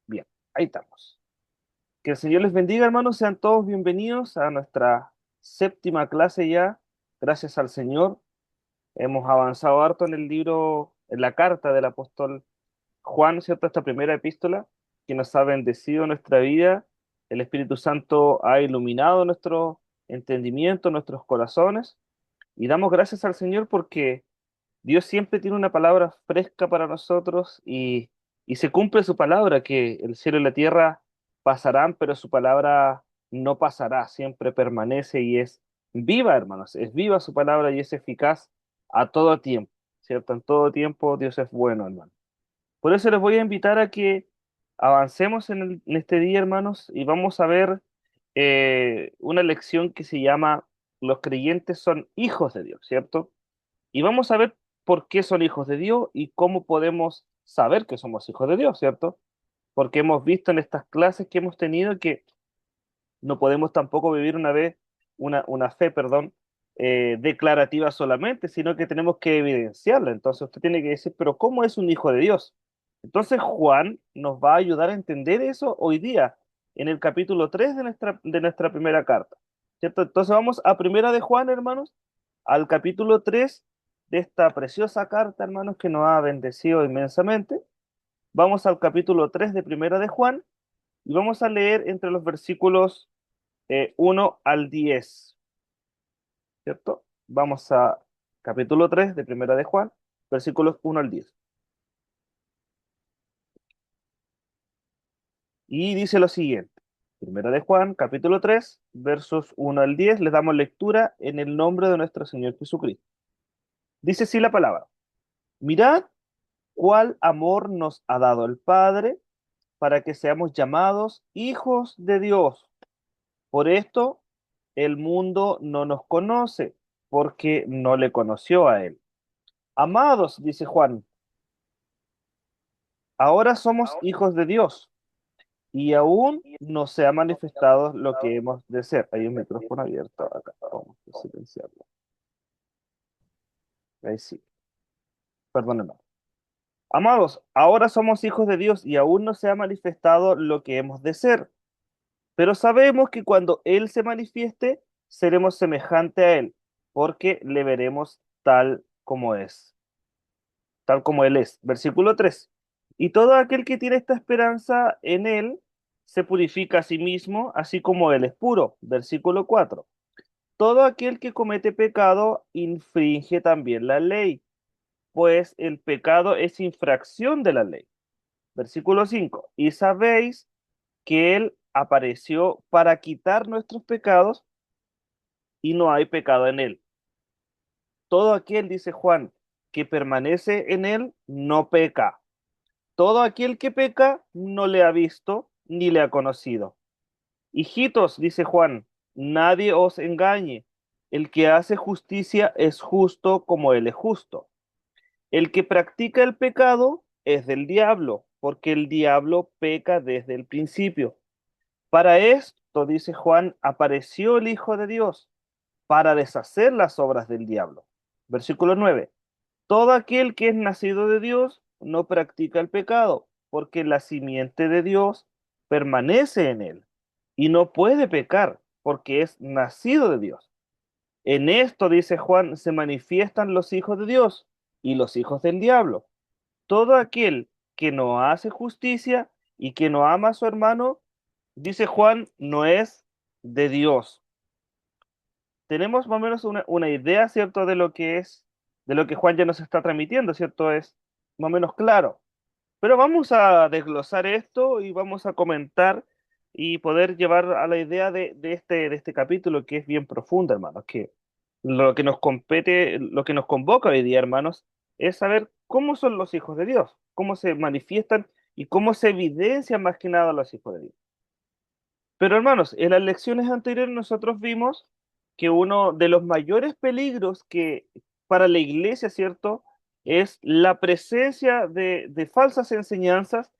Bien, ahí estamos. Que el Señor les bendiga, hermanos. Sean todos bienvenidos a nuestra séptima clase ya. Gracias al Señor. Hemos avanzado harto en el libro, en la carta del apóstol Juan, ¿cierto? Esta primera epístola que nos ha bendecido nuestra vida. El Espíritu Santo ha iluminado nuestro entendimiento, nuestros corazones. Y damos gracias al Señor porque Dios siempre tiene una palabra fresca para nosotros y se cumple su palabra, que el cielo y la tierra pasarán, pero su palabra no pasará, siempre permanece y es viva, hermanos, es viva su palabra y es eficaz a todo tiempo, ¿cierto? En todo tiempo Dios es bueno, hermano. Por eso les voy a invitar a que avancemos en este día, hermanos, y vamos a ver una lección que se llama Los creyentes son hijos de Dios, ¿cierto? Y vamos a ver por qué son hijos de Dios y cómo podemos saber que somos hijos de Dios, ¿cierto? Porque hemos visto en estas clases que hemos tenido que no podemos tampoco vivir una fe, perdón, declarativa solamente, sino que tenemos que evidenciarla. Entonces usted tiene que decir, pero ¿cómo es un hijo de Dios? Entonces Juan nos va a ayudar a entender eso hoy día, en el capítulo 3 de nuestra primera carta, ¿cierto? Entonces vamos a primera de Juan, hermanos, al capítulo 3 de esta preciosa carta, hermanos, que nos ha bendecido inmensamente. Vamos al capítulo 3 de primera de Juan y vamos a leer entre los versículos 1 al 10, ¿cierto? Vamos a capítulo 3 de Primera de Juan, versículos 1 al 10. Y dice lo siguiente. Primera de Juan, capítulo 3 versos 1 al 10. Les damos lectura en el nombre de nuestro Señor Jesucristo. Dice así la palabra. Mirad cuál amor nos ha dado el Padre para que seamos llamados hijos de Dios. Por esto el mundo no nos conoce, porque no le conoció a Él. Amados, dice Juan, ahora somos hijos de Dios y aún no se ha manifestado lo que hemos de ser. Hay un micrófono abierto acá, vamos a silenciarlo. Ahí sí, perdónenme. Amados, ahora somos hijos de Dios y aún no se ha manifestado lo que hemos de ser, pero sabemos que cuando Él se manifieste, seremos semejante a Él, porque le veremos tal como Él es. Versículo 3. Y todo aquel que tiene esta esperanza en Él se purifica a sí mismo, así como Él es puro. Versículo 4. Todo aquel que comete pecado infringe también la ley, pues el pecado es infracción de la ley. Versículo 5. Y sabéis que Él apareció para quitar nuestros pecados y no hay pecado en Él. Todo aquel, dice Juan, que permanece en Él, no peca. Todo aquel que peca no le ha visto ni le ha conocido. Hijitos, dice Juan, nadie os engañe. El que hace justicia es justo como él es justo. El que practica el pecado es del diablo, porque el diablo peca desde el principio. Para esto, dice Juan, apareció el Hijo de Dios, para deshacer las obras del diablo. Versículo 9. Todo aquel que es nacido de Dios no practica el pecado, porque la simiente de Dios permanece en él y no puede pecar, porque es nacido de Dios. En esto, dice Juan, se manifiestan los hijos de Dios y los hijos del diablo. Todo aquel que no hace justicia y que no ama a su hermano, dice Juan, no es de Dios. Tenemos más o menos una idea, ¿cierto?, de lo que es, de lo que Juan ya nos está transmitiendo, ¿cierto? Es más o menos claro. Pero vamos a desglosar esto y vamos a comentar y poder llevar a la idea de este capítulo que es bien profundo, hermanos, que lo que nos compete, lo que nos convoca hoy día, hermanos, es saber cómo son los hijos de Dios, cómo se manifiestan y cómo se evidencian más que nada los hijos de Dios. Pero hermanos, en las lecciones anteriores nosotros vimos que uno de los mayores peligros que para la iglesia, ¿cierto? Es la presencia de falsas enseñanzas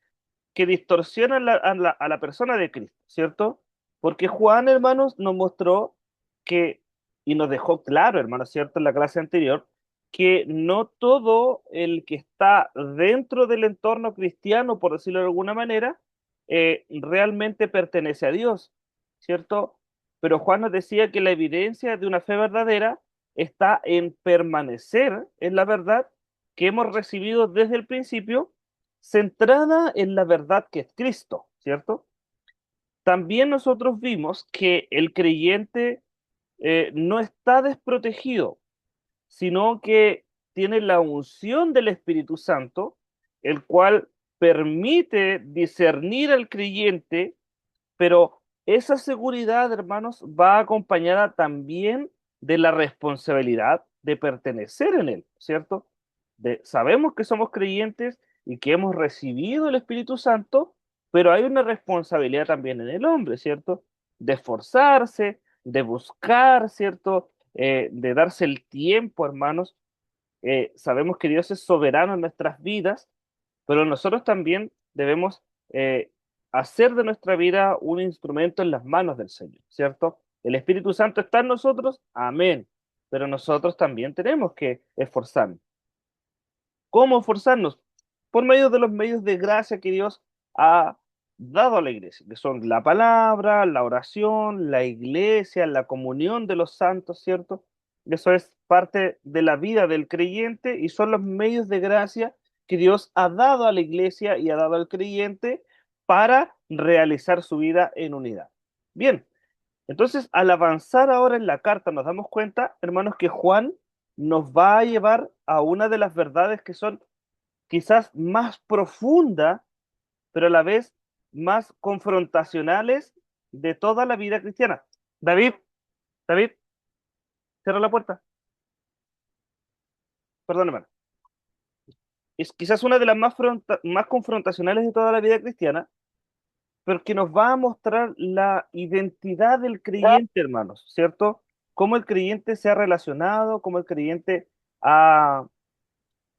que distorsionan a la persona de Cristo, ¿cierto? Porque Juan, hermanos, nos mostró que, y nos dejó claro, hermanos, ¿cierto? En la clase anterior, que no todo el que está dentro del entorno cristiano, por decirlo de alguna manera, realmente pertenece a Dios, ¿cierto? Pero Juan nos decía que la evidencia de una fe verdadera está en permanecer en la verdad que hemos recibido desde el principio, centrada en la verdad que es Cristo, ¿cierto? También nosotros vimos que el creyente no está desprotegido, sino que tiene la unción del Espíritu Santo, el cual permite discernir al creyente, pero esa seguridad, hermanos, va acompañada también de la responsabilidad de pertenecer en él, ¿cierto? Sabemos que somos creyentes y que hemos recibido el Espíritu Santo, pero hay una responsabilidad también en el hombre, ¿cierto? De esforzarse, de buscar, ¿cierto? De darse el tiempo, hermanos. Sabemos que Dios es soberano en nuestras vidas, pero nosotros también debemos eh, hacer de nuestra vida un instrumento en las manos del Señor, ¿cierto? El Espíritu Santo está en nosotros, amén, pero nosotros también tenemos que esforzarnos. ¿Cómo esforzarnos? Por medio de los medios de gracia que Dios ha dado a la iglesia, que son la palabra, la oración, la iglesia, la comunión de los santos, ¿cierto? Eso es parte de la vida del creyente y son los medios de gracia que Dios ha dado a la iglesia y ha dado al creyente para realizar su vida en unidad. Bien, entonces, al avanzar ahora en la carta, nos damos cuenta, hermanos, que Juan nos va a llevar a una de las verdades que son quizás más profundas, pero a la vez más confrontacionales de toda la vida cristiana. David, David, cierra la puerta. Perdón, hermano. Es quizás una de las más confrontacionales de toda la vida cristiana, pero que nos va a mostrar la identidad del creyente, hermanos, ¿cierto? Cómo el creyente se ha relacionado, cómo el creyente ha,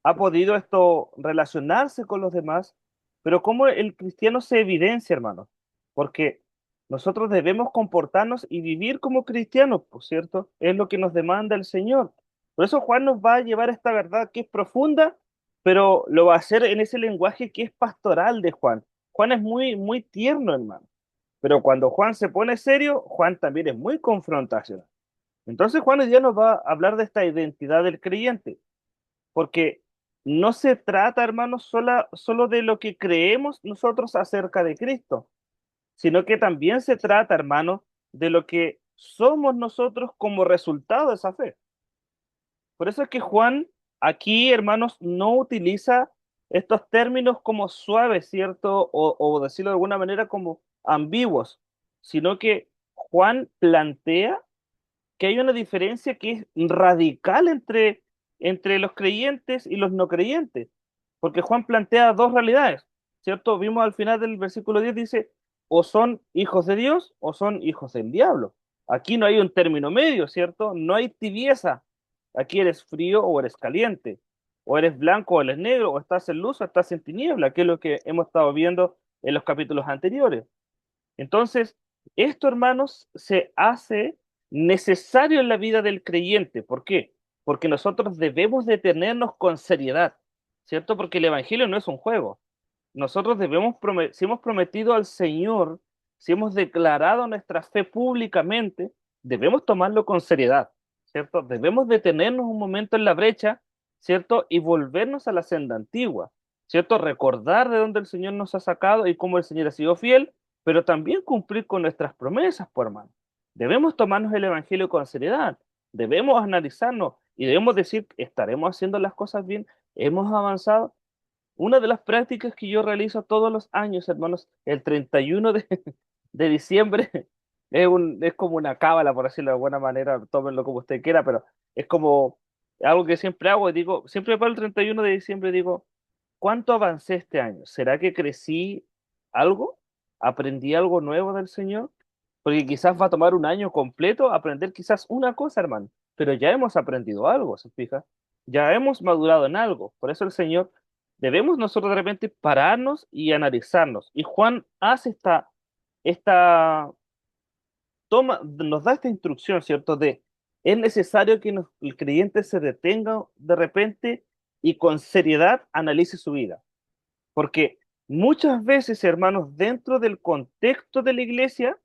ha podido esto relacionarse con los demás, pero cómo el cristiano se evidencia, hermanos, porque nosotros debemos comportarnos y vivir como cristianos, por cierto, es lo que nos demanda el Señor. Por eso Juan nos va a llevar a esta verdad que es profunda, pero lo va a hacer en ese lenguaje que es pastoral de Juan. Juan es muy, muy tierno, hermano, pero cuando Juan se pone serio, Juan también es muy confrontacional. Entonces Juan hoy día nos va a hablar de esta identidad del creyente porque no se trata, hermanos, solo de lo que creemos nosotros acerca de Cristo, sino que también se trata, hermanos, de lo que somos nosotros como resultado de esa fe. Por eso es que Juan aquí, hermanos, no utiliza estos términos como suaves, ¿cierto? O decirlo de alguna manera como ambiguos, sino que Juan plantea que hay una diferencia que es radical entre los creyentes y los no creyentes, porque Juan plantea dos realidades, ¿cierto? Vimos al final del versículo 10 dice, o son hijos de Dios o son hijos del diablo. Aquí no hay un término medio, ¿cierto? No hay tibieza. Aquí eres frío o eres caliente, o eres blanco o eres negro, o estás en luz o estás en tiniebla, que es lo que hemos estado viendo en los capítulos anteriores. Entonces, esto, hermanos, se hace necesario en la vida del creyente. ¿Por qué? Porque nosotros debemos detenernos con seriedad, ¿cierto? Porque el Evangelio no es un juego. Nosotros debemos, si hemos prometido al Señor, si hemos declarado nuestra fe públicamente, debemos tomarlo con seriedad, ¿cierto? Debemos detenernos un momento en la brecha, ¿cierto? Y volvernos a la senda antigua, ¿cierto? Recordar de dónde el Señor nos ha sacado y cómo el Señor ha sido fiel, pero también cumplir con nuestras promesas, por hermano. Debemos tomarnos el Evangelio con seriedad, debemos analizarnos y debemos decir, ¿estaremos haciendo las cosas bien? ¿Hemos avanzado? Una de las prácticas que yo realizo todos los años, hermanos, el 31 de diciembre, es como una cábala, por decirlo de alguna manera, tómenlo como usted quiera, pero es como algo que siempre hago y digo, siempre para el 31 de diciembre digo, ¿cuánto avancé este año? ¿Será que crecí algo? ¿Aprendí algo nuevo del Señor? Porque quizás va a tomar un año completo aprender quizás una cosa, hermano, pero ya hemos aprendido algo, ¿se fija? Ya hemos madurado en algo. Por eso el Señor, debemos nosotros de repente pararnos y analizarnos. Y Juan hace esta toma, nos da esta instrucción, ¿cierto? De es necesario que el creyente se detenga de repente y con seriedad analice su vida. Porque muchas veces, hermanos, dentro del contexto de la iglesia,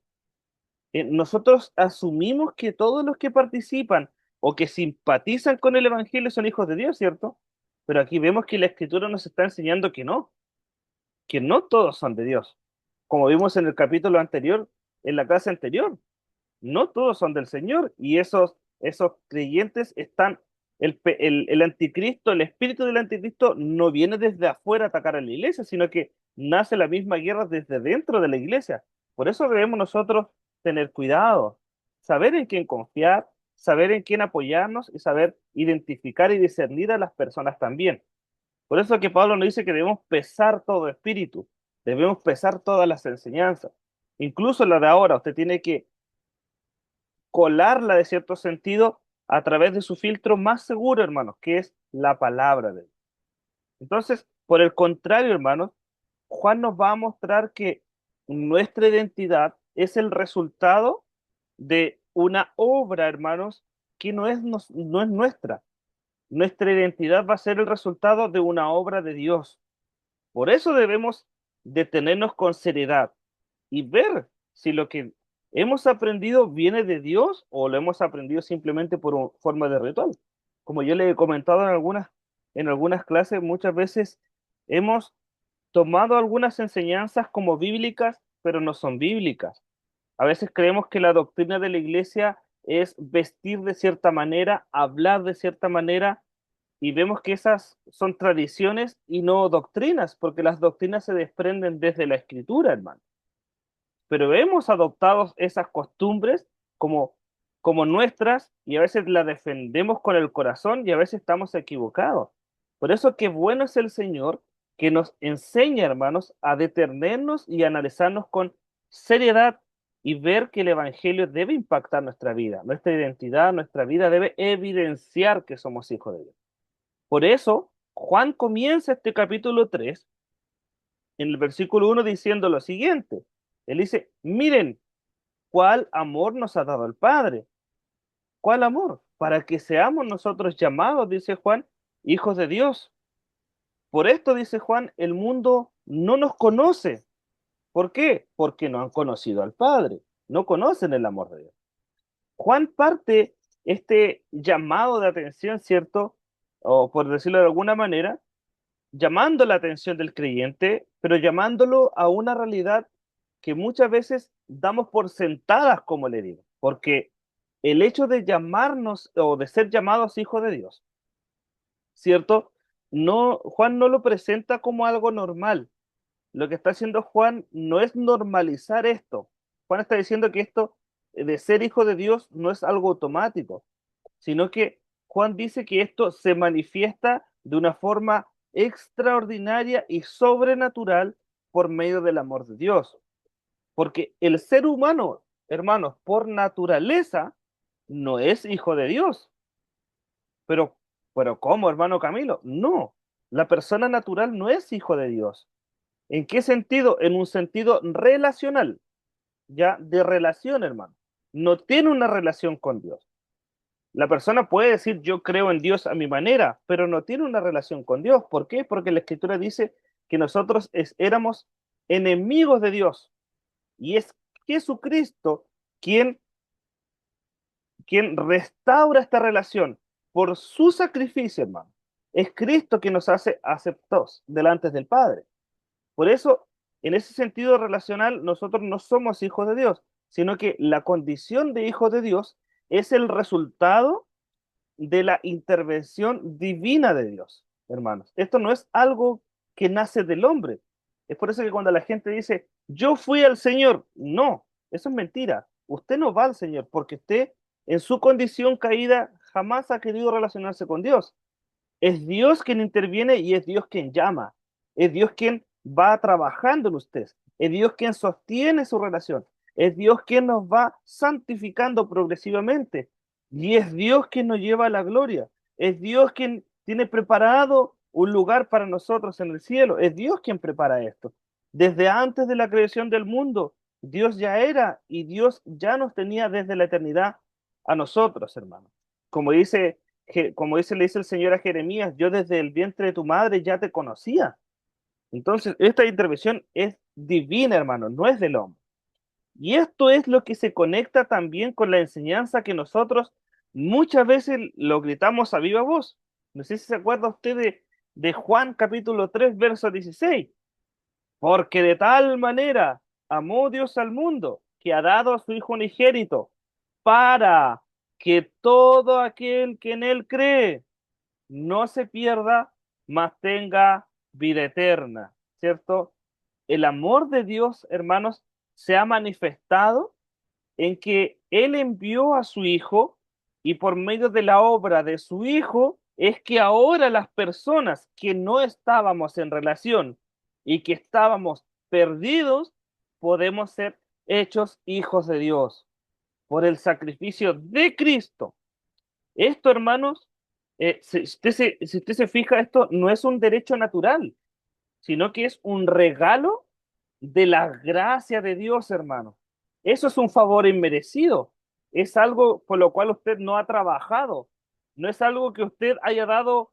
nosotros asumimos que todos los que participan o que simpatizan con el Evangelio son hijos de Dios, ¿cierto? Pero aquí vemos que la Escritura nos está enseñando que no todos son de Dios. Como vimos en el capítulo anterior, en la clase anterior, no todos son del Señor y esos creyentes están, el anticristo, el espíritu del anticristo no viene desde afuera a atacar a la iglesia, sino que nace la misma guerra desde dentro de la iglesia. Por eso debemos nosotros tener cuidado, saber en quién confiar, saber en quién apoyarnos y saber identificar y discernir a las personas también. Por eso que Pablo nos dice que debemos pesar todo espíritu, debemos pesar todas las enseñanzas, incluso la de ahora. Usted tiene que colarla de cierto sentido a través de su filtro más seguro, hermanos, que es la palabra de Dios. Entonces, por el contrario, hermanos, Juan nos va a mostrar que nuestra identidad es el resultado de una obra, hermanos, que no es nuestra. Nuestra identidad va a ser el resultado de una obra de Dios. Por eso debemos detenernos con seriedad y ver si lo que hemos aprendido viene de Dios o lo hemos aprendido simplemente por forma de ritual. Como yo le he comentado en algunas clases, muchas veces hemos tomado algunas enseñanzas como bíblicas, pero no son bíblicas. A veces creemos que la doctrina de la iglesia es vestir de cierta manera, hablar de cierta manera, y vemos que esas son tradiciones y no doctrinas, porque las doctrinas se desprenden desde la escritura, hermano. Pero hemos adoptado esas costumbres como, como nuestras y a veces las defendemos con el corazón y a veces estamos equivocados. Por eso qué bueno es el Señor que nos enseña, hermanos, a detenernos y analizarnos con seriedad y ver que el Evangelio debe impactar nuestra vida, nuestra identidad, nuestra vida debe evidenciar que somos hijos de Dios. Por eso, Juan comienza este capítulo 3 en el versículo 1 diciendo lo siguiente. Él dice, miren cuál amor nos ha dado el Padre. ¿Cuál amor? Para que seamos nosotros llamados, dice Juan, hijos de Dios. Por esto, dice Juan, el mundo no nos conoce. ¿Por qué? Porque no han conocido al Padre. No conocen el amor de Dios. Juan parte este llamado de atención, ¿cierto? O por decirlo de alguna manera, llamando la atención del creyente, pero llamándolo a una realidad que muchas veces damos por sentadas, como le digo, porque el hecho de llamarnos o de ser llamados hijos de Dios, ¿cierto? No, Juan no lo presenta como algo normal. Lo que está haciendo Juan no es normalizar esto. Juan está diciendo que esto de ser hijo de Dios no es algo automático, sino que Juan dice que esto se manifiesta de una forma extraordinaria y sobrenatural por medio del amor de Dios. Porque el ser humano, hermanos, por naturaleza, no es hijo de Dios. Pero, pero ¿cómo, hermano Camilo? No, la persona natural no es hijo de Dios. ¿En qué sentido? En un sentido relacional, ya de relación, hermano. No tiene una relación con Dios. La persona puede decir yo creo en Dios a mi manera, pero no tiene una relación con Dios. ¿Por qué? Porque la Escritura dice que nosotros éramos enemigos de Dios y es Jesucristo quien, quien restaura esta relación por su sacrificio, hermano. Es Cristo quien nos hace aceptos delante del Padre. Por eso, en ese sentido relacional, nosotros no somos hijos de Dios, sino que la condición de hijo de Dios es el resultado de la intervención divina de Dios, hermanos. Esto no es algo que nace del hombre. Es por eso que cuando la gente dice, yo fui al Señor, no, eso es mentira. Usted no va al Señor porque usted en su condición caída jamás ha querido relacionarse con Dios. Es Dios quien interviene y es Dios quien llama. Es Dios quien va trabajando en usted. Es Dios quien sostiene su relación. Es Dios quien nos va santificando progresivamente. Y es Dios quien nos lleva a la gloria. Es Dios quien tiene preparado un lugar para nosotros en el cielo. Es Dios quien prepara esto. Desde antes de la creación del mundo, Dios ya era y Dios ya nos tenía desde la eternidad a nosotros, hermano. Como dice, le dice el Señor a Jeremías, yo desde el vientre de tu madre ya te conocía. Entonces, esta intervención es divina, hermano, no es del hombre. Y esto es lo que se conecta también con la enseñanza que nosotros muchas veces lo gritamos a viva voz. No sé si se acuerda usted de Juan capítulo 3 verso 16. Porque de tal manera amó Dios al mundo que ha dado a su Hijo unigénito para que todo aquel que en él cree no se pierda, mas tenga vida eterna, ¿cierto? El amor de Dios, hermanos, se ha manifestado en que Él envió a su Hijo y por medio de la obra de su Hijo es que ahora las personas que no estábamos en relación y que estábamos perdidos, podemos ser hechos hijos de Dios por el sacrificio de Cristo. Esto, hermanos, si usted se fija, esto no es un derecho natural, sino que es un regalo de la gracia de Dios, hermano. Eso es un favor inmerecido. Es algo por lo cual usted no ha trabajado. No es algo que usted haya dado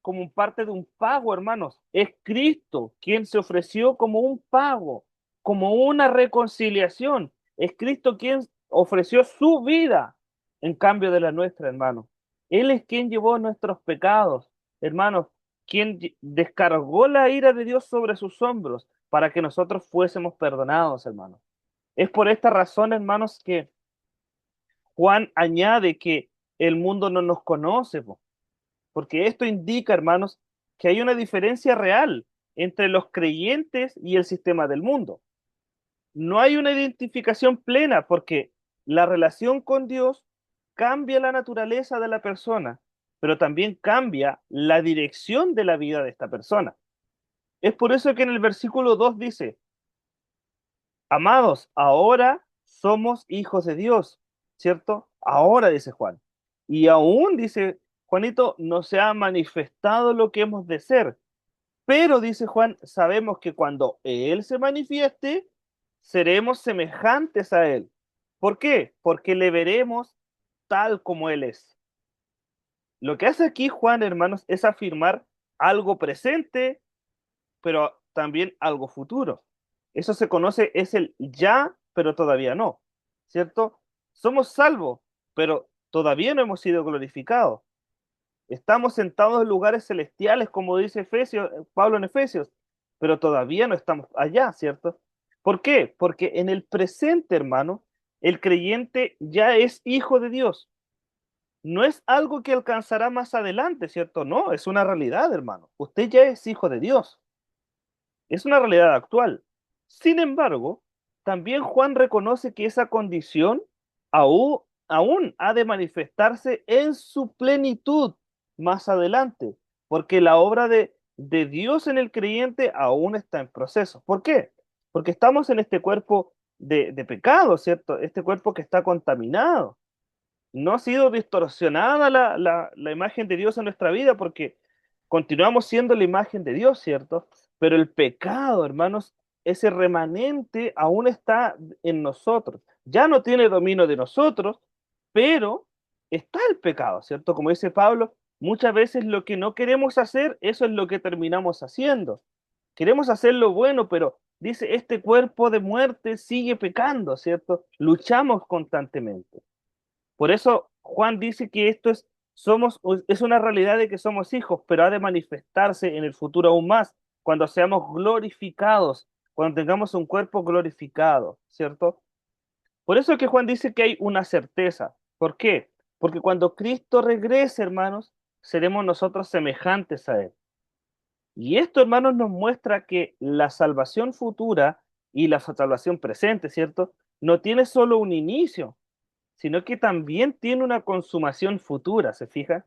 como parte de un pago, hermanos. Es Cristo quien se ofreció como un pago, como una reconciliación. Es Cristo quien ofreció su vida en cambio de la nuestra, hermano. Él es quien llevó nuestros pecados, hermanos, quien descargó la ira de Dios sobre sus hombros para que nosotros fuésemos perdonados, hermanos. Es por esta razón, hermanos, que Juan añade que el mundo no nos conoce, porque esto indica, hermanos, que hay una diferencia real entre los creyentes y el sistema del mundo. No hay una identificación plena porque la relación con Dios cambia la naturaleza de la persona, pero también cambia la dirección de la vida de esta persona. Es por eso que en el versículo 2 dice, amados, ahora somos hijos de Dios, ¿cierto? Ahora, dice Juan. Y aún, dice Juanito, no se ha manifestado lo que hemos de ser. Pero, dice Juan, sabemos que cuando Él se manifieste, seremos semejantes a Él. ¿Por qué? Porque le veremos tal como Él es. Lo que hace aquí Juan, hermanos, es afirmar algo presente, pero también algo futuro. Eso se conoce, es el ya, pero todavía no, ¿cierto? Somos salvos, pero todavía no hemos sido glorificados. Estamos sentados en lugares celestiales, como dice Efesios, Pablo en Efesios, pero todavía no estamos allá, ¿cierto? ¿Por qué? Porque en el presente, hermano, el creyente ya es hijo de Dios. No es algo que alcanzará más adelante, ¿cierto? No, es una realidad, hermano. Usted ya es hijo de Dios. Es una realidad actual. Sin embargo, también Juan reconoce que esa condición aún ha de manifestarse en su plenitud más adelante, porque la obra de Dios en el creyente aún está en proceso. ¿Por qué? Porque estamos en este cuerpo de pecado, ¿cierto? Este cuerpo que está contaminado. No ha sido distorsionada la imagen de Dios en nuestra vida porque continuamos siendo la imagen de Dios, ¿cierto? Pero el pecado, hermanos, ese remanente aún está en nosotros. Ya no tiene dominio de nosotros, pero está el pecado, ¿cierto? Como dice Pablo, muchas veces lo que no queremos hacer, eso es lo que terminamos haciendo. Queremos hacer lo bueno, pero dice, este cuerpo de muerte sigue pecando, ¿cierto? Luchamos constantemente. Por eso Juan dice que es una realidad de que somos hijos, pero ha de manifestarse en el futuro aún más, cuando seamos glorificados, cuando tengamos un cuerpo glorificado, ¿cierto? Por eso es que Juan dice que hay una certeza. ¿Por qué? Porque cuando Cristo regrese, hermanos, seremos nosotros semejantes a Él. Y esto, hermanos, nos muestra que la salvación futura y la salvación presente, ¿cierto? No tiene solo un inicio, sino que también tiene una consumación futura, ¿se fija?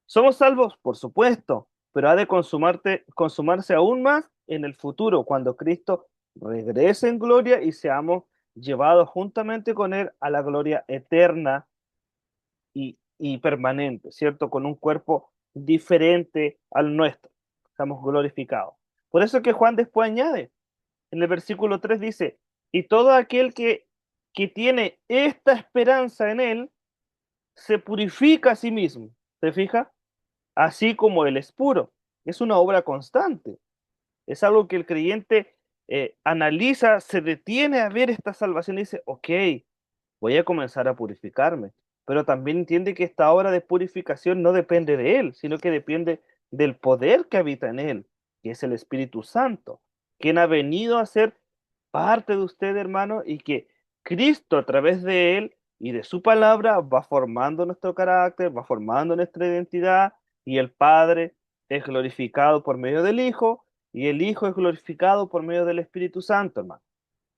Somos salvos, por supuesto, pero ha de consumarse aún más en el futuro, cuando Cristo regrese en gloria y seamos llevados juntamente con Él a la gloria eterna y permanente, ¿cierto? Con un cuerpo diferente al nuestro. Estamos glorificados. Por eso que Juan después añade, en el versículo 3 dice, y todo aquel que que tiene esta esperanza en él se purifica a sí mismo. ¿Te fijas? Así como él es puro. Es una obra constante. Es algo que el creyente analiza, se detiene a ver esta salvación y dice, ok, voy a comenzar a purificarme. Pero también entiende que esta obra de purificación no depende de él, sino que depende del poder que habita en él, que es el Espíritu Santo, quien ha venido a ser parte de usted, hermano, y que Cristo a través de él y de su palabra va formando nuestro carácter, va formando nuestra identidad, y el Padre es glorificado por medio del Hijo, y el Hijo es glorificado por medio del Espíritu Santo, hermano.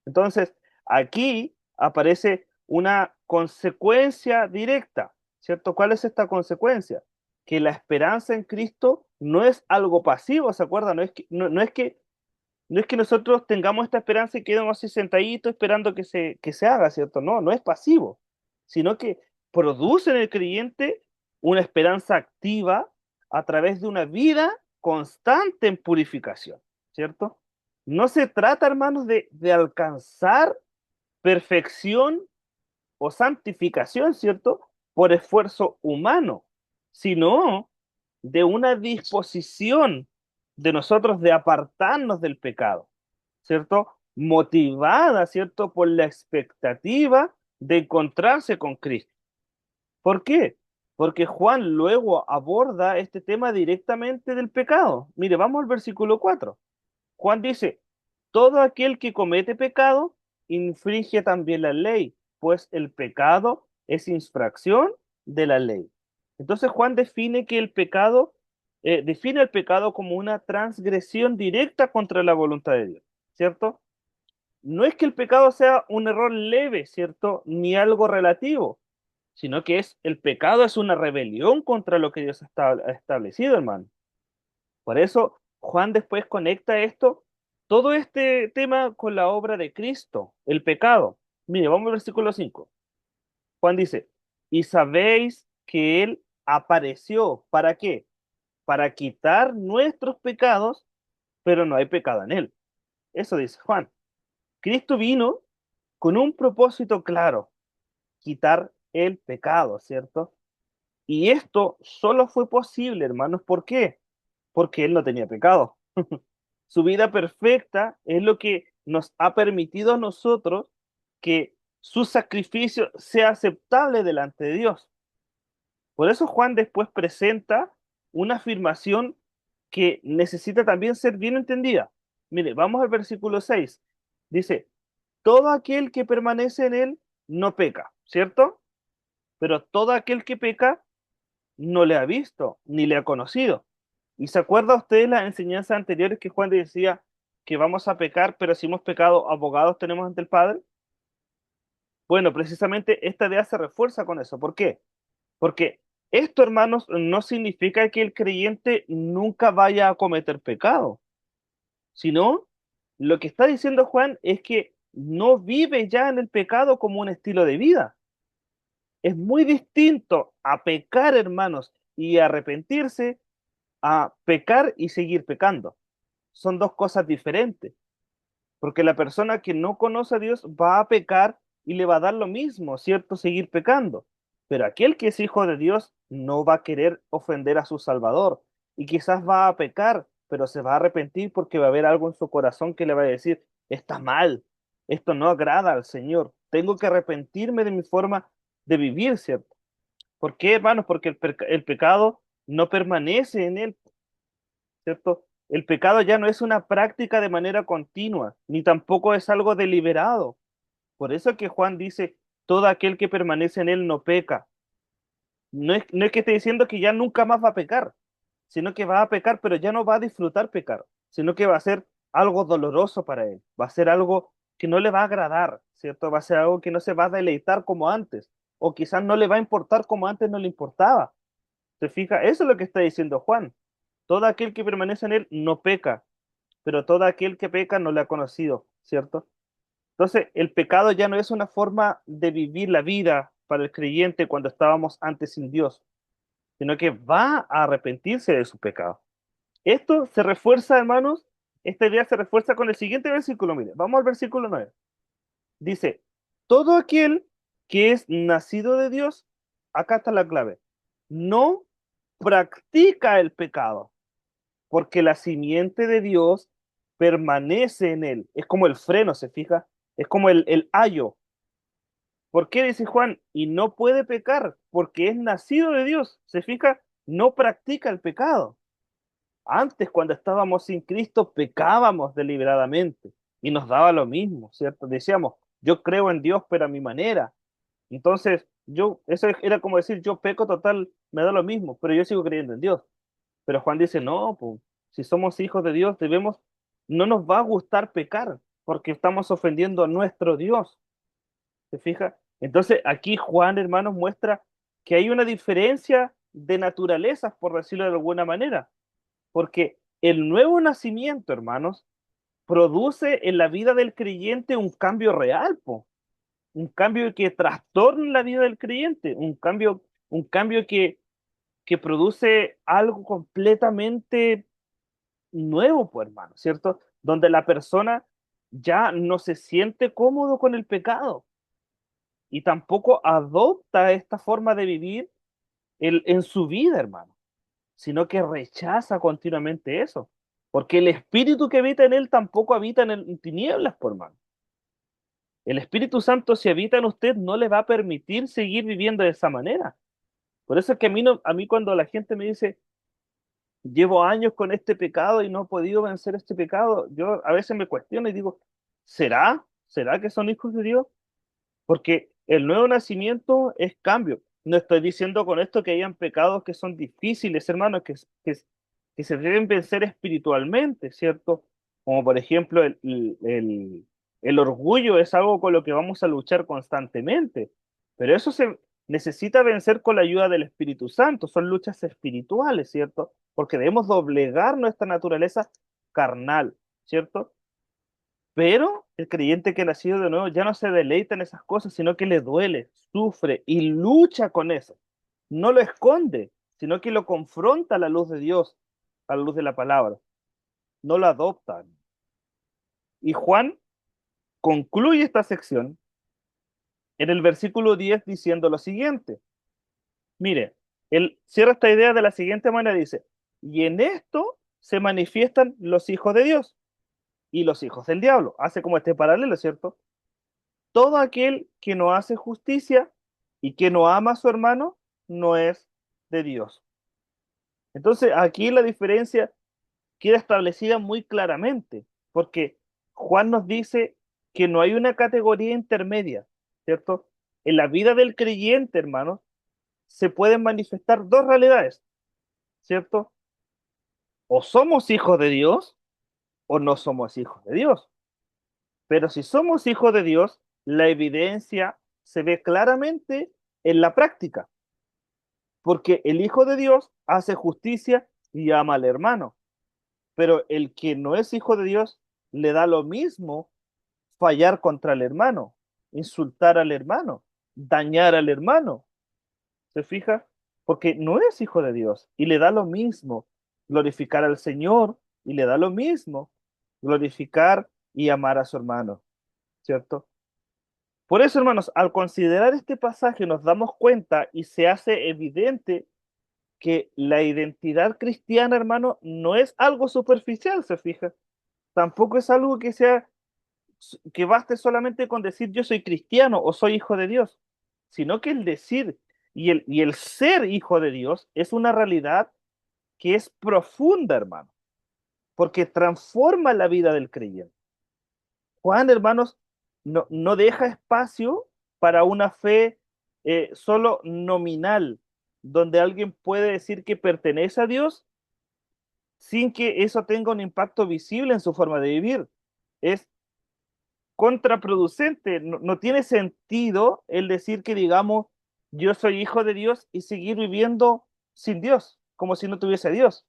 Entonces, aquí aparece una consecuencia directa, ¿cierto? ¿Cuál es esta consecuencia? Que la esperanza en Cristo no es algo pasivo, ¿se acuerdan? No es que nosotros tengamos esta esperanza y quedemos así sentaditos esperando que se haga, ¿cierto? No, no es pasivo, sino que produce en el creyente una esperanza activa a través de una vida constante en purificación, ¿cierto? No se trata, hermanos, de alcanzar perfección o santificación, ¿cierto? Por esfuerzo humano, sino de una disposición de nosotros de apartarnos del pecado, ¿cierto? Motivada, ¿cierto? Por la expectativa de encontrarse con Cristo. ¿Por qué? Porque Juan luego aborda este tema directamente del pecado. Mire, vamos al versículo 4. Juan dice, todo aquel que comete pecado infringe también la ley, pues el pecado es infracción de la ley. Entonces Juan define el pecado como una transgresión directa contra la voluntad de Dios, ¿cierto? No es que el pecado sea un error leve, ¿cierto? Ni algo relativo, sino que el pecado es una rebelión contra lo que Dios ha establecido, hermano. Por eso Juan después conecta todo este tema con la obra de Cristo, el pecado. Mire, vamos al versículo 5. Juan dice, y sabéis que Él apareció, ¿para qué? Para quitar nuestros pecados, pero no hay pecado en Él. Eso dice Juan. Cristo vino con un propósito claro, quitar el pecado, ¿cierto? Y esto solo fue posible, hermanos, ¿por qué? Porque Él no tenía pecado. Su vida perfecta es lo que nos ha permitido a nosotros que su sacrificio sea aceptable delante de Dios. Por eso Juan después presenta una afirmación que necesita también ser bien entendida. Mire, vamos al versículo 6. Dice, todo aquel que permanece en él no peca, ¿cierto? Pero todo aquel que peca no le ha visto ni le ha conocido. ¿Y se acuerda usted de las enseñanzas anteriores que Juan decía que vamos a pecar, pero si hemos pecado, abogados tenemos ante el Padre? Bueno, precisamente esta idea se refuerza con eso. ¿Por qué? Porque esto, hermanos, no significa que el creyente nunca vaya a cometer pecado, sino lo que está diciendo Juan es que no vive ya en el pecado como un estilo de vida. Es muy distinto a pecar, hermanos, y arrepentirse a pecar y seguir pecando. Son dos cosas diferentes, porque la persona que no conoce a Dios va a pecar y le va a dar lo mismo, ¿cierto? Seguir pecando. Pero aquel que es hijo de Dios no va a querer ofender a su Salvador y quizás va a pecar, pero se va a arrepentir porque va a haber algo en su corazón que le va a decir, está mal, esto no agrada al Señor, tengo que arrepentirme de mi forma de vivir, ¿cierto? ¿Por qué, hermanos? Porque el pecado no permanece en él, ¿cierto? El pecado ya no es una práctica de manera continua, ni tampoco es algo deliberado. Por eso que Juan dice, todo aquel que permanece en él no peca. No es que esté diciendo que ya nunca más va a pecar, sino que va a pecar, pero ya no va a disfrutar pecar, sino que va a ser algo doloroso para él, va a ser algo que no le va a agradar, ¿cierto? Va a ser algo que no se va a deleitar como antes, o quizás no le va a importar como antes no le importaba. ¿Se fija? Eso es lo que está diciendo Juan. Todo aquel que permanece en él no peca, pero todo aquel que peca no le ha conocido, ¿cierto? Entonces, el pecado ya no es una forma de vivir la vida para el creyente cuando estábamos antes sin Dios, sino que va a arrepentirse de su pecado. Esto se refuerza, hermanos, esta idea se refuerza con el siguiente versículo, mire, vamos al versículo 9. Dice, todo aquel que es nacido de Dios, acá está la clave, no practica el pecado, porque la simiente de Dios permanece en él. Es como el freno, ¿se fija? Es como el ayo. ¿Por qué dice Juan? Y no puede pecar, porque es nacido de Dios. ¿Se fija? No practica el pecado. Antes, cuando estábamos sin Cristo, pecábamos deliberadamente y nos daba lo mismo, ¿cierto? Decíamos, yo creo en Dios, pero a mi manera. Entonces, eso era como decir, yo peco total, me da lo mismo, pero yo sigo creyendo en Dios. Pero Juan dice, no, pues, si somos hijos de Dios, no nos va a gustar pecar, porque estamos ofendiendo a nuestro Dios. ¿Se fija? Entonces, aquí Juan, hermanos, muestra que hay una diferencia de naturalezas, por decirlo de alguna manera, porque el nuevo nacimiento, hermanos, produce en la vida del creyente un cambio real, po, un cambio que trastorna la vida del creyente, un cambio que produce algo completamente nuevo, pues, hermano, ¿cierto? Donde la persona ya no se siente cómodo con el pecado y tampoco adopta esta forma de vivir en su vida, hermano, sino que rechaza continuamente eso, porque el espíritu que habita en él tampoco habita en tinieblas, por hermano. El Espíritu Santo, si habita en usted, no le va a permitir seguir viviendo de esa manera. Por eso es que a mí, no, a mí cuando la gente me dice, llevo años con este pecado y no he podido vencer este pecado, yo a veces me cuestiono y digo, ¿será? ¿Será que son hijos de Dios? Porque el nuevo nacimiento es cambio. No estoy diciendo con esto que hayan pecados que son difíciles, hermanos, que se deben vencer espiritualmente, ¿cierto? Como por ejemplo el orgullo es algo con lo que vamos a luchar constantemente, pero eso se necesita vencer con la ayuda del Espíritu Santo, son luchas espirituales, ¿cierto? Porque debemos doblegar nuestra naturaleza carnal, ¿cierto? Pero el creyente que ha nacido de nuevo ya no se deleita en esas cosas, sino que le duele, sufre y lucha con eso. No lo esconde, sino que lo confronta a la luz de Dios, a la luz de la palabra. No lo adopta. Y Juan concluye esta sección en el versículo 10 diciendo lo siguiente. Mire, él cierra esta idea de la siguiente manera, dice, y en esto se manifiestan los hijos de Dios y los hijos del diablo. Hace como este paralelo, ¿cierto? Todo aquel que no hace justicia y que no ama a su hermano no es de Dios. Entonces, aquí la diferencia queda establecida muy claramente, porque Juan nos dice que no hay una categoría intermedia, ¿cierto? En la vida del creyente, hermanos, se pueden manifestar dos realidades, ¿cierto? O somos hijos de Dios o no somos hijos de Dios. Pero si somos hijos de Dios, la evidencia se ve claramente en la práctica, porque el Hijo de Dios hace justicia y ama al hermano, pero el que no es hijo de Dios le da lo mismo fallar contra el hermano, insultar al hermano, dañar al hermano. ¿Se fija? Porque no es hijo de Dios y le da lo mismo glorificar al Señor y le da lo mismo glorificar y amar a su hermano, ¿cierto? Por eso, hermanos, al considerar este pasaje nos damos cuenta y se hace evidente que la identidad cristiana, hermano, no es algo superficial, se fija. Tampoco es algo que baste solamente con decir yo soy cristiano o soy hijo de Dios, sino que el decir y el ser hijo de Dios es una realidad que es profunda, hermano, porque transforma la vida del creyente. Juan, hermanos, no deja espacio para una fe solo nominal, donde alguien puede decir que pertenece a Dios sin que eso tenga un impacto visible en su forma de vivir. Es contraproducente, no tiene sentido el decir que digamos yo soy hijo de Dios y seguir viviendo sin Dios, como si no tuviese a Dios.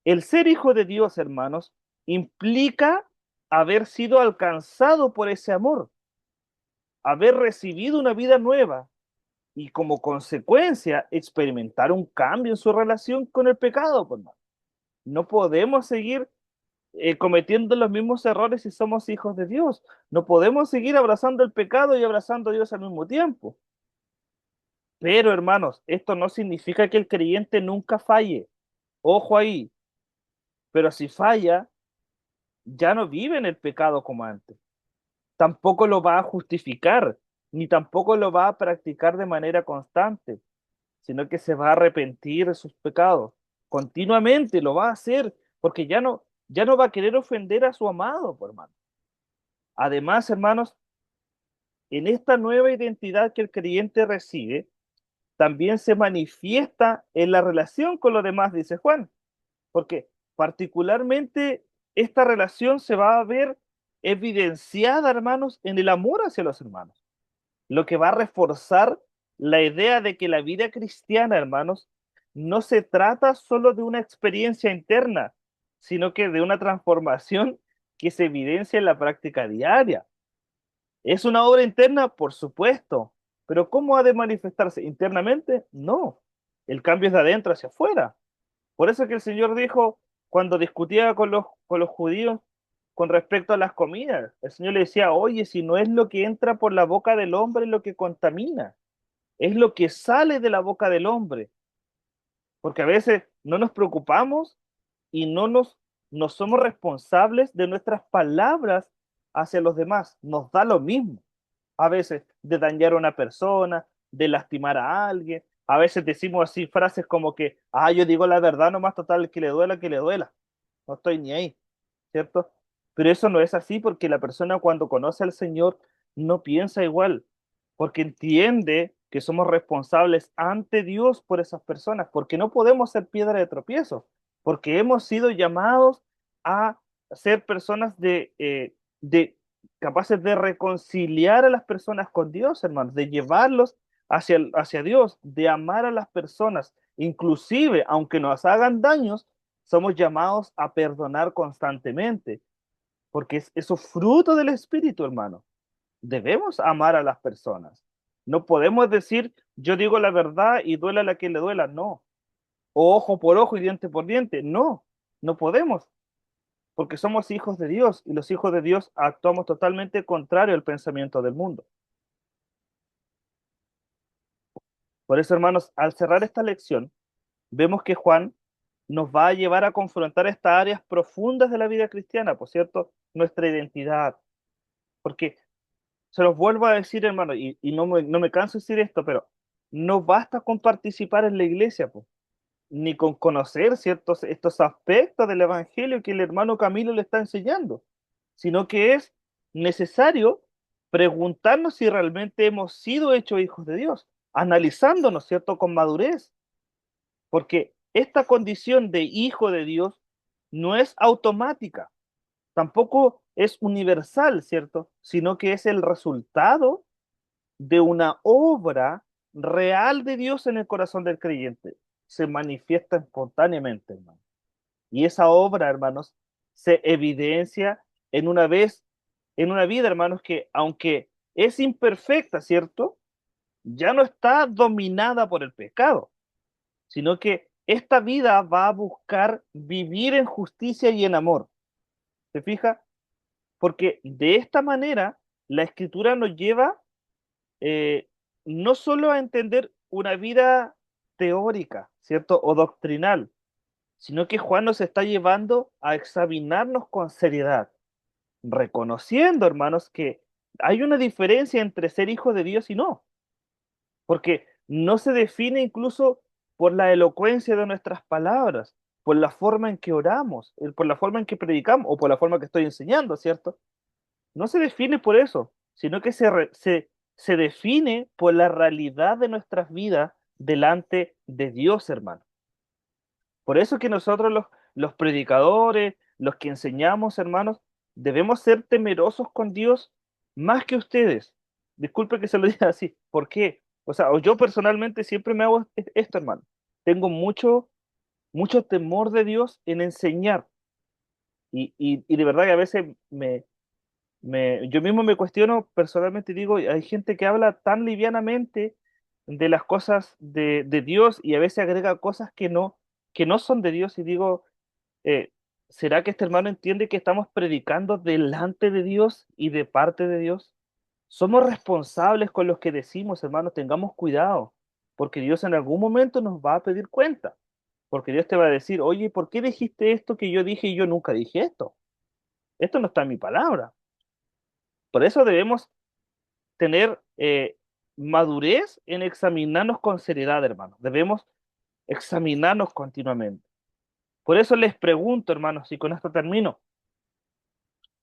El ser hijo de Dios, hermanos, implica haber sido alcanzado por ese amor, haber recibido una vida nueva y como consecuencia experimentar un cambio en su relación con el pecado. Pues no podemos seguir cometiendo los mismos errores si somos hijos de Dios. No podemos seguir abrazando el pecado y abrazando a Dios al mismo tiempo. Pero hermanos, esto no significa que el creyente nunca falle. Ojo ahí. Pero si falla, ya no vive en el pecado como antes. Tampoco lo va a justificar, ni tampoco lo va a practicar de manera constante, sino que se va a arrepentir de sus pecados. Continuamente lo va a hacer, porque ya no va a querer ofender a su amado, por hermano. Además, hermanos, en esta nueva identidad que el creyente recibe, también se manifiesta en la relación con los demás, dice Juan, porque particularmente esta relación se va a ver evidenciada, hermanos, en el amor hacia los hermanos, lo que va a reforzar la idea de que la vida cristiana, hermanos, no se trata solo de una experiencia interna, sino que de una transformación que se evidencia en la práctica diaria. ¿Es una obra interna? Por supuesto. Pero ¿cómo ha de manifestarse internamente? No. El cambio es de adentro hacia afuera. Por eso que el Señor dijo, cuando discutía con los judíos con respecto a las comidas, el Señor le decía, oye, si no es lo que entra por la boca del hombre lo que contamina, es lo que sale de la boca del hombre. Porque a veces no nos preocupamos y no somos responsables de nuestras palabras hacia los demás. Nos da lo mismo a veces de dañar a una persona, de lastimar a alguien. A veces decimos así frases como que, ah, yo digo la verdad nomás, total, que le duela, que le duela. No estoy ni ahí, ¿cierto? Pero eso no es así porque la persona cuando conoce al Señor no piensa igual, porque entiende que somos responsables ante Dios por esas personas, porque no podemos ser piedra de tropiezo, porque hemos sido llamados a ser personas de capaces de reconciliar a las personas con Dios, hermanos, de llevarlos hacia Dios, de amar a las personas, inclusive aunque nos hagan daños, somos llamados a perdonar constantemente, porque es eso fruto del Espíritu, hermano. Debemos amar a las personas. No podemos decir, yo digo la verdad y duela a la que le duela. No. O ojo por ojo y diente por diente. No, no podemos, porque somos hijos de Dios y los hijos de Dios actuamos totalmente contrario al pensamiento del mundo. Por eso, hermanos, al cerrar esta lección, vemos que Juan nos va a llevar a confrontar estas áreas profundas de la vida cristiana, por cierto, nuestra identidad. Porque se los vuelvo a decir, hermano, y no me canso de decir esto, pero no basta con participar en la iglesia, po, ni con conocer ciertos estos aspectos del evangelio que el hermano Camilo le está enseñando, sino que es necesario preguntarnos si realmente hemos sido hechos hijos de Dios, analizándonos, ¿cierto?, con madurez, porque esta condición de hijo de Dios no es automática, tampoco es universal, ¿cierto?, sino que es el resultado de una obra real de Dios en el corazón del creyente. Se manifiesta espontáneamente, hermano. Y esa obra, hermanos, se evidencia en una vez, en una vida, hermanos, que aunque es imperfecta, ¿cierto? Ya no está dominada por el pecado, sino que esta vida va a buscar vivir en justicia y en amor. ¿Se fija? Porque de esta manera la escritura nos lleva eh, no solo a entender una vida teórica, ¿cierto? O doctrinal, sino que Juan nos está llevando a examinarnos con seriedad, reconociendo, hermanos, que hay una diferencia entre ser hijo de Dios y no, porque no se define incluso por la elocuencia de nuestras palabras, por la forma en que oramos, por la forma en que predicamos o por la forma que estoy enseñando, ¿cierto? No se define por eso, sino que se define por la realidad de nuestras vidas delante de Dios, hermano. Por eso que nosotros los predicadores, los que enseñamos, hermanos, debemos ser temerosos con Dios más que ustedes. Disculpe que se lo diga así. ¿Por qué? O sea, yo personalmente siempre me hago esto, hermano. Tengo mucho temor de Dios en enseñar. Y de verdad que a veces yo mismo me cuestiono personalmente, digo, hay gente que habla tan livianamente de las cosas de Dios y a veces agrega cosas que no son de Dios y digo, ¿Será que este hermano entiende que estamos predicando delante de Dios y de parte de Dios? Somos responsables con los que decimos, hermanos, tengamos cuidado, porque Dios en algún momento nos va a pedir cuenta, porque Dios te va a decir, oye, ¿por qué dijiste esto que yo dije y yo nunca dije esto? Esto no está en mi palabra. Por eso debemos tener madurez en examinarnos con seriedad, hermanos. Debemos examinarnos continuamente. Por eso les pregunto, hermanos, y con esto termino,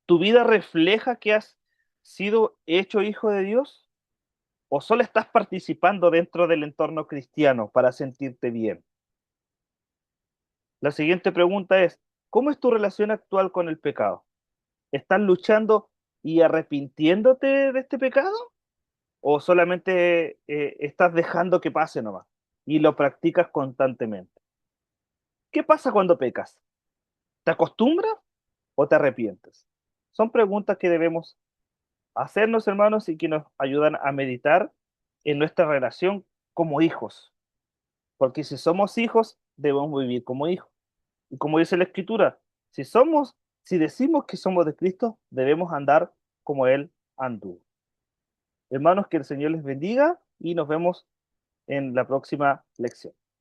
¿tu vida refleja que has sido hecho hijo de Dios? ¿O solo estás participando dentro del entorno cristiano para sentirte bien? La siguiente pregunta es, ¿cómo es tu relación actual con el pecado? ¿Estás luchando y arrepintiéndote de este pecado? ¿O solamente estás dejando que pase nomás y lo practicas constantemente? ¿Qué pasa cuando pecas? ¿Te acostumbras o te arrepientes? Son preguntas que debemos hacernos, hermanos, y que nos ayudan a meditar en nuestra relación como hijos. Porque si somos hijos, debemos vivir como hijos. Y como dice la Escritura, si decimos que somos de Cristo, debemos andar como Él anduvo. Hermanos, que el Señor les bendiga y nos vemos en la próxima lección.